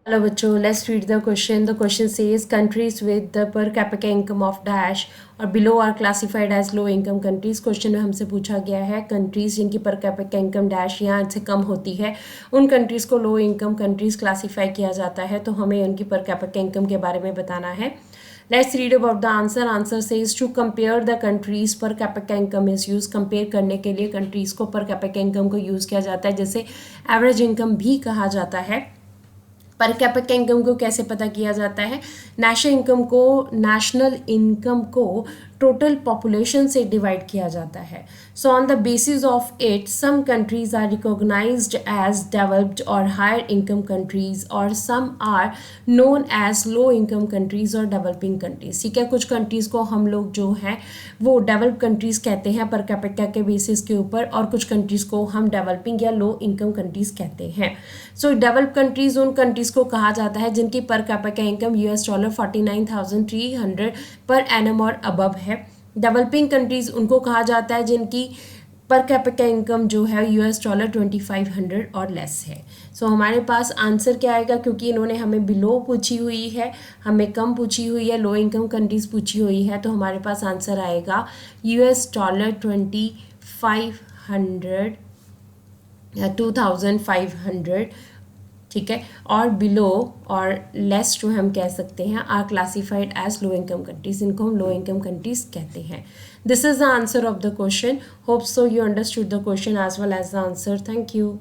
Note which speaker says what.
Speaker 1: Hello बच्चों, let's read the question. The question says countries with the per capita income of dash और below are classified as low income countries. Question में हमसे पूछा गया है countries जिनकी per capita income dash यहाँ से कम होती है उन कंट्रीज को लो इनकम कंट्रीज क्लासीफाई किया जाता है, तो हमें उनकी पर कैपिटा इनकम के बारे में बताना है. Let's read about the answer. Answer says to compare the countries per capita income is used. Compare करने के लिए कंट्रीज को पर कैपिटा इनकम को यूज़ किया जाता है, जैसे एवरेज इनकम भी कहा जाता है. पर कैपिटा इनकम को कैसे पता किया जाता है? नेशनल इनकम को टोटल पॉपुलेशन से डिवाइड किया जाता है. So on the basis of it some countries are recognized as developed और हायर इनकम कंट्रीज और some are known as low income countries और डेवलपिंग कंट्रीज. ठीक है, कुछ कंट्रीज को हम लोग जो है वो डेवलप कंट्रीज कहते हैं पर कैपिटा के बेसिस के ऊपर, और कुछ कंट्रीज को हम डेवलपिंग या लो इनकम कंट्रीज कहते हैं. सो डेवलप कंट्रीज उन कंट्रीज को कहा जाता है जिनकी per capita income $49,300 per annum और अबव है. डेवलपिंग कंट्रीज उनको कहा जाता है जिनकी पर कैपिटा इनकम जो है $2500 और लेस है. सो हमारे पास आंसर क्या आएगा, क्योंकि इन्होंने हमें बिलो पूछी हुई है, हमें कम पूछी हुई है, लो इनकम कंट्रीज पूछी हुई है, तो हमारे पास आंसर आएगा $2500 या 2500. ठीक है, और बिलो और लेस जो हम कह सकते हैं are classified as low income countries, इनको हम लो इनकम कंट्रीज कहते हैं. This is the answer of the question. Hope so you understood the question as well as the answer. Thank you.